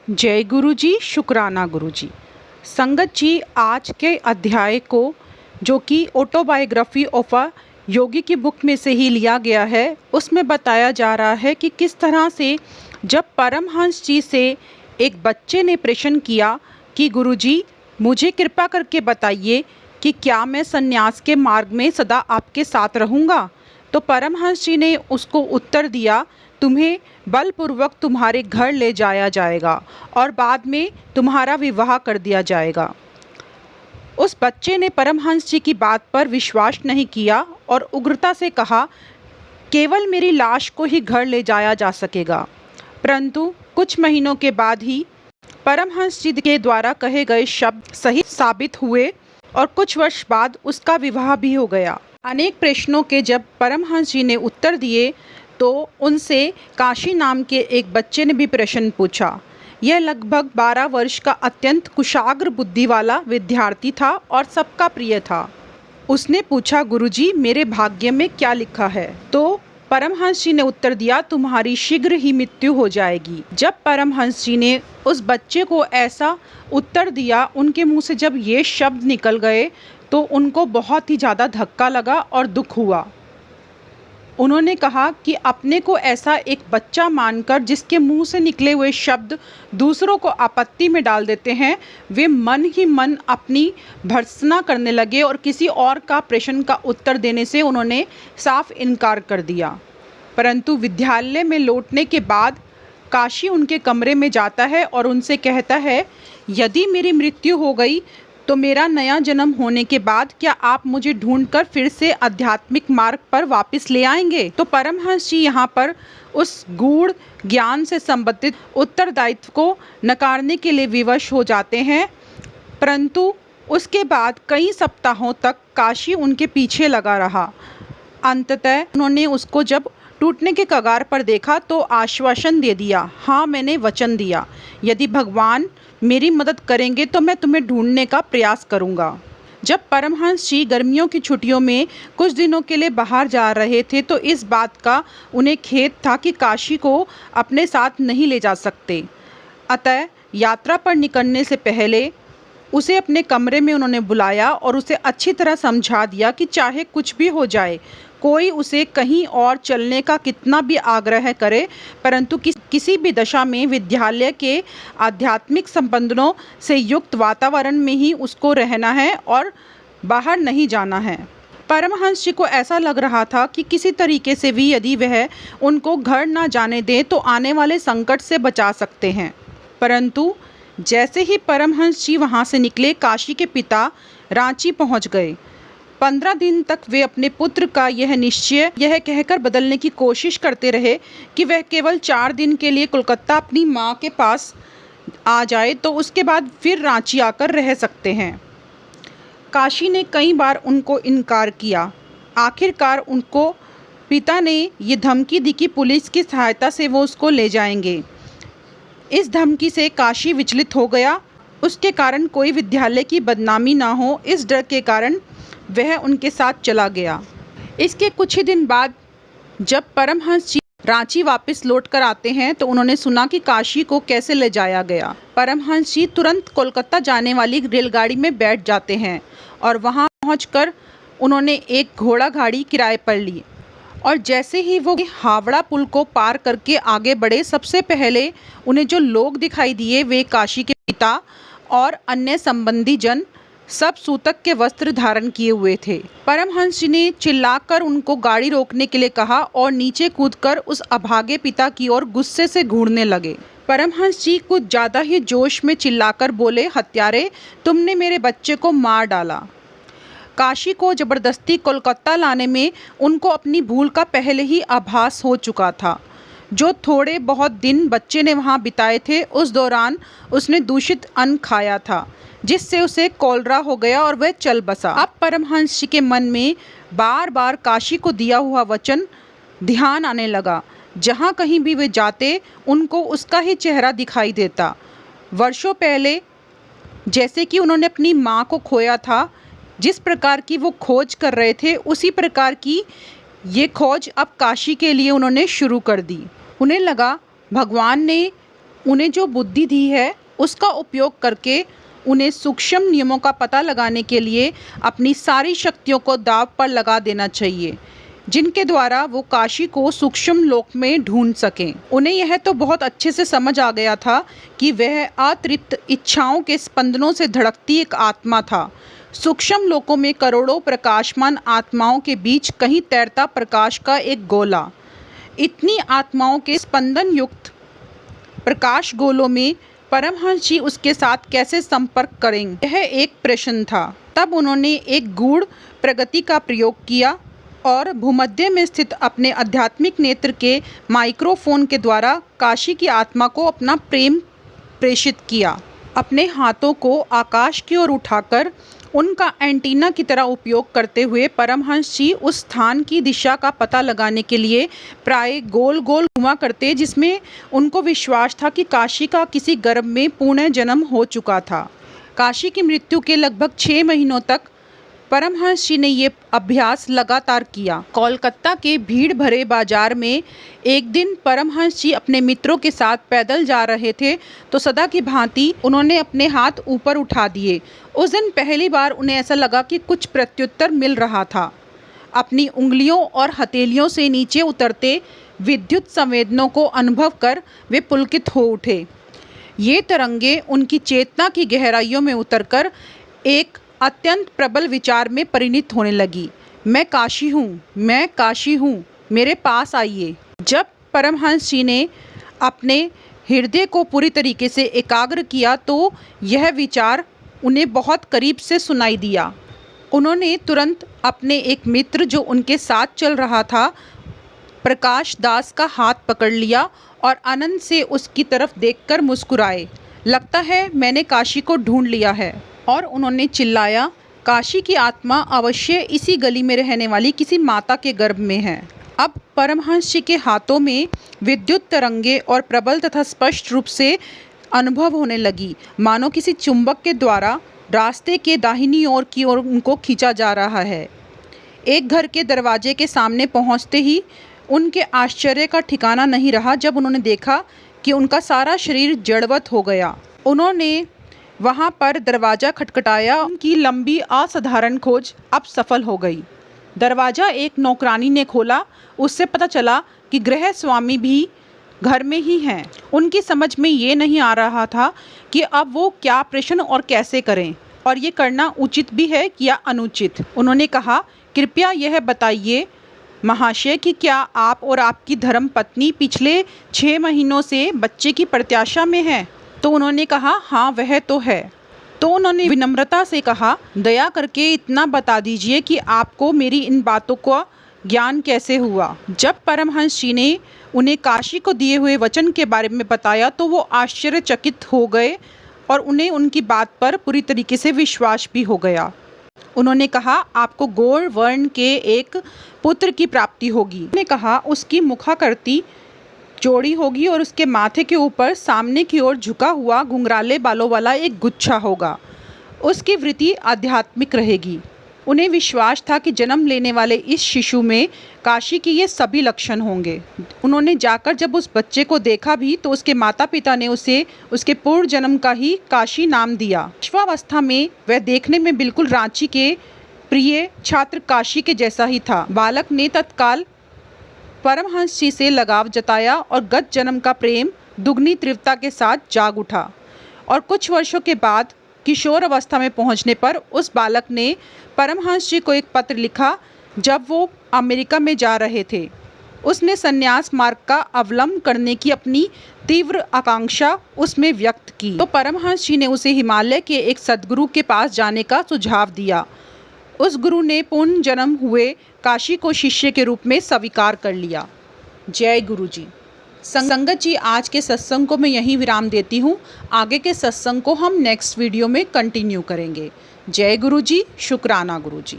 जय गुरु जी, शुक्राना गुरु जी। संगत जी, आज के अध्याय को जो कि ऑटोबायोग्राफी ऑफ अ योगी की बुक में से ही लिया गया है, उसमें बताया जा रहा है कि किस तरह से जब परमहंस जी से एक बच्चे ने प्रश्न किया कि गुरु जी, मुझे कृपा करके बताइए कि क्या मैं सन्यास के मार्ग में सदा आपके साथ रहूँगा। तो परमहंस जी ने उसको उत्तर दिया, तुम्हें बलपूर्वक तुम्हारे घर ले जाया जाएगा और बाद में तुम्हारा विवाह कर दिया जाएगा। उस बच्चे ने परमहंस जी की बात पर विश्वास नहीं किया और उग्रता से कहा, केवल मेरी लाश को ही घर ले जाया जा सकेगा। परंतु कुछ महीनों के बाद ही परमहंस जी के द्वारा कहे गए शब्द सही साबित हुए और कुछ वर्ष बाद उसका विवाह भी हो गया। अनेक प्रश्नों के जब परमहंस जी ने उत्तर दिए तो उनसे काशी नाम के एक बच्चे ने भी प्रश्न पूछा। यह लगभग 12 वर्ष का अत्यंत कुशाग्र बुद्धि वाला विद्यार्थी था और सबका प्रिय था। उसने पूछा, गुरुजी, मेरे भाग्य में क्या लिखा है? तो परमहंस जी ने उत्तर दिया, तुम्हारी शीघ्र ही मृत्यु हो जाएगी। जब परमहंस जी ने उस बच्चे को ऐसा उत्तर दिया, उनके मुंह से जब ये शब्द निकल गए तो उनको बहुत ही ज़्यादा धक्का लगा और दुख हुआ। उन्होंने कहा कि अपने को ऐसा एक बच्चा मानकर जिसके मुंह से निकले हुए शब्द दूसरों को आपत्ति में डाल देते हैं, वे मन ही मन अपनी भर्त्सना करने लगे और किसी और का प्रश्न का उत्तर देने से उन्होंने साफ इनकार कर दिया। परंतु विद्यालय में लौटने के बाद काशी उनके कमरे में जाता है और उनसे कहता है, यदि मेरी मृत्यु हो गई तो मेरा नया जन्म होने के बाद क्या आप मुझे ढूंढकर फिर से आध्यात्मिक मार्ग पर वापस ले आएंगे? तो परमहंस जी यहाँ पर उस गूढ़ ज्ञान से संबंधित उत्तरदायित्व को नकारने के लिए विवश हो जाते हैं। परंतु उसके बाद कई सप्ताहों तक काशी उनके पीछे लगा रहा। अंततः उन्होंने उसको जब टूटने के कगार पर देखा तो आश्वासन दे दिया, हाँ, मैंने वचन दिया, यदि भगवान मेरी मदद करेंगे तो मैं तुम्हें ढूंढने का प्रयास करूंगा। जब परमहंस जी गर्मियों की छुट्टियों में कुछ दिनों के लिए बाहर जा रहे थे तो इस बात का उन्हें खेद था कि काशी को अपने साथ नहीं ले जा सकते। अतः यात्रा पर निकलने से पहले उसे अपने कमरे में उन्होंने बुलाया और उसे अच्छी तरह समझा दिया कि चाहे कुछ भी हो जाए, कोई उसे कहीं और चलने का कितना भी आग्रह करे, परंतु किसी भी दशा में विद्यालय के आध्यात्मिक संबंधों से युक्त वातावरण में ही उसको रहना है और बाहर नहीं जाना है। परमहंस जी को ऐसा लग रहा था कि किसी तरीके से भी यदि वह उनको घर ना जाने दें तो आने वाले संकट से बचा सकते हैं। परंतु जैसे ही परमहंस जी वहाँ से निकले, काशी के पिता रांची पहुँच गए। 15 दिन तक वे अपने पुत्र का यह कहकर बदलने की कोशिश करते रहे कि वह केवल 4 दिन के लिए कोलकाता अपनी माँ के पास आ जाए तो उसके बाद फिर रांची आकर रह सकते हैं। काशी ने कई बार उनको इनकार किया। आखिरकार उनको पिता ने ये धमकी दी कि पुलिस की सहायता से वो उसको ले जाएंगे। इस धमकी से काशी विचलित हो गया। उसके कारण कोई विद्यालय की बदनामी ना हो, इस डर के कारण वह उनके साथ चला गया। इसके कुछ ही दिन बाद जब परमहंस जी रांची वापस लौट कर आते हैं तो उन्होंने सुना कि काशी को कैसे ले जाया गया। परमहंस जी तुरंत कोलकाता जाने वाली रेलगाड़ी में बैठ जाते हैं और वहां पहुंचकर उन्होंने एक घोड़ा गाड़ी किराए पर ली और जैसे ही वो हावड़ा पुल को पार करके आगे बढ़े, सबसे पहले उन्हें जो लोग दिखाई दिए वे काशी के पिता और अन्य संबंधी जन, सब सूतक के वस्त्र धारण किए हुए थे। परमहंस जी ने चिल्लाकर उनको गाड़ी रोकने के लिए कहा और नीचे कूदकर उस अभागे पिता की ओर गुस्से से घूरने लगे। परमहंस जी कुछ ज़्यादा ही जोश में चिल्लाकर बोले, हत्यारे, तुमने मेरे बच्चे को मार डाला। काशी को जबरदस्ती कोलकाता लाने में उनको अपनी भूल का पहले ही आभास हो चुका था। जो थोड़े बहुत दिन बच्चे ने वहाँ बिताए थे, उस दौरान उसने दूषित अन्न खाया था जिससे उसे कॉलरा हो गया और वह चल बसा। अब परमहंस जी के मन में बार बार काशी को दिया हुआ वचन ध्यान आने लगा। जहाँ कहीं भी वे जाते उनको उसका ही चेहरा दिखाई देता। वर्षों पहले जैसे कि उन्होंने अपनी माँ को खोया था, जिस प्रकार की वो खोज कर रहे थे, उसी प्रकार की ये खोज अब काशी के लिए उन्होंने शुरू कर दी। उन्हें लगा भगवान ने उन्हें जो बुद्धि दी है उसका उपयोग करके उन्हें सूक्ष्म नियमों का पता लगाने के लिए अपनी सारी शक्तियों को दांव पर लगा देना चाहिए, जिनके द्वारा वो काशी को सूक्ष्म लोक में ढूंढ सकें। उन्हें यह तो बहुत अच्छे से समझ आ गया था कि वह अतृप्त इच्छाओं के स्पंदनों से धड़कती एक आत्मा था। सूक्ष्म लोकों में करोड़ों प्रकाशमान आत्माओं के बीच कहीं तैरता प्रकाश का एक गोला। इतनी आत्माओं के स्पंदन युक्त प्रकाश गोलों में परमहंस जी उसके साथ कैसे संपर्क करेंगे, यह एक प्रश्न था। तब उन्होंने एक गूढ़ प्रगति का प्रयोग किया और भूमध्य में स्थित अपने आध्यात्मिक नेत्र के माइक्रोफोन के द्वारा काशी की आत्मा को अपना प्रेम प्रेषित किया। अपने हाथों को आकाश की ओर उठाकर उनका एंटीना की तरह उपयोग करते हुए परमहंस जी उस स्थान की दिशा का पता लगाने के लिए प्राय गोल गोल घुमा करते, जिसमें उनको विश्वास था कि काशी का किसी गर्भ में पुनः जन्म हो चुका था। काशी की मृत्यु के लगभग 6 महीनों तक परमहंस जी ने ये अभ्यास लगातार किया। कोलकाता के भीड़ भरे बाजार में एक दिन परमहंस जी अपने मित्रों के साथ पैदल जा रहे थे तो सदा की भांति उन्होंने अपने हाथ ऊपर उठा दिए। उस दिन पहली बार उन्हें ऐसा लगा कि कुछ प्रत्युत्तर मिल रहा था। अपनी उंगलियों और हथेलियों से नीचे उतरते विद्युत संवेदनों को अनुभव कर वे पुलकित हो उठे। ये तरंगे उनकी चेतना की गहराइयों में उतरकर एक अत्यंत प्रबल विचार में परिणित होने लगी। मैं काशी हूँ, मैं काशी हूँ, मेरे पास आइए। जब परमहंस जी ने अपने हृदय को पूरी तरीके से एकाग्र किया तो यह विचार उन्हें बहुत करीब से सुनाई दिया। उन्होंने तुरंत अपने एक मित्र जो उनके साथ चल रहा था, प्रकाश दास का हाथ पकड़ लिया और आनंद से उसकी तरफ देखकर मुस्कुराए। लगता है मैंने काशी को ढूंढ लिया है। और उन्होंने चिल्लाया, काशी की आत्मा अवश्य इसी गली में रहने वाली किसी माता के गर्भ में है। अब परमहंस जी के हाथों में विद्युत तरंगे और प्रबल तथा स्पष्ट रूप से अनुभव होने लगी, मानो किसी चुंबक के द्वारा रास्ते के दाहिनी ओर की ओर उनको खींचा जा रहा है। एक घर के दरवाजे के सामने पहुंचते ही उनके आश्चर्य का ठिकाना नहीं रहा जब उन्होंने देखा कि उनका सारा शरीर जड़वत हो गया। उन्होंने वहाँ पर दरवाज़ा खटखटाया। उनकी लंबी असाधारण खोज अब सफल हो गई। दरवाज़ा एक नौकरानी ने खोला। उससे पता चला कि गृह स्वामी भी घर में ही हैं। उनकी समझ में ये नहीं आ रहा था कि अब वो क्या प्रश्न और कैसे करें, और ये करना उचित भी है या अनुचित। उन्होंने कहा, कृपया यह बताइए महाशय कि क्या आप और आपकी धर्म पत्नी पिछले 6 महीनों से बच्चे की प्रत्याशा में है? तो उन्होंने कहा, हाँ वह तो है। तो उन्होंने विनम्रता से कहा, दया करके इतना बता दीजिए कि आपको मेरी इन बातों का ज्ञान कैसे हुआ? जब परमहंस जी ने उन्हें काशी को दिए हुए वचन के बारे में बताया तो वो आश्चर्यचकित हो गए और उन्हें उनकी बात पर पूरी तरीके से विश्वास भी हो गया। उन्होंने कहा, आपको गौर वर्ण के एक पुत्र की प्राप्ति होगी। उन्होंने कहा, उसकी मुखाकृति चौड़ी होगी और उसके माथे के ऊपर सामने की ओर झुका हुआ घुंघराले बालों वाला एक गुच्छा होगा। उसकी वृत्ति आध्यात्मिक रहेगी। उन्हें विश्वास था कि जन्म लेने वाले इस शिशु में काशी के ये सभी लक्षण होंगे। उन्होंने जाकर जब उस बच्चे को देखा भी तो उसके माता पिता ने उसे उसके पूर्व जन्म का ही काशी नाम दिया। शिशुअवस्था में वह देखने में बिल्कुल रांची के प्रिय छात्र काशी के जैसा ही था। बालक ने तत्काल परमहंस जी से लगाव जताया और गत जन्म का प्रेम दुगनी तीव्रता के साथ जाग उठा। और कुछ वर्षों के बाद किशोर अवस्था में पहुंचने पर उस बालक ने परमहंस जी को एक पत्र लिखा जब वो अमेरिका में जा रहे थे। उसने संन्यास मार्ग का अवलंबन करने की अपनी तीव्र आकांक्षा उसमें व्यक्त की। तो परमहंस जी ने उसे हिमालय के एक सद्गुरु के पास जाने का सुझाव दिया। उस गुरु ने पुनः जन्म हुए काशी को शिष्य के रूप में स्वीकार कर लिया। जय गुरु जी। संगत जी, आज के सत्संग को मैं यहीं विराम देती हूँ। आगे के सत्संग को हम नेक्स्ट वीडियो में कंटिन्यू करेंगे। जय गुरु जी। शुक्राना गुरु जी।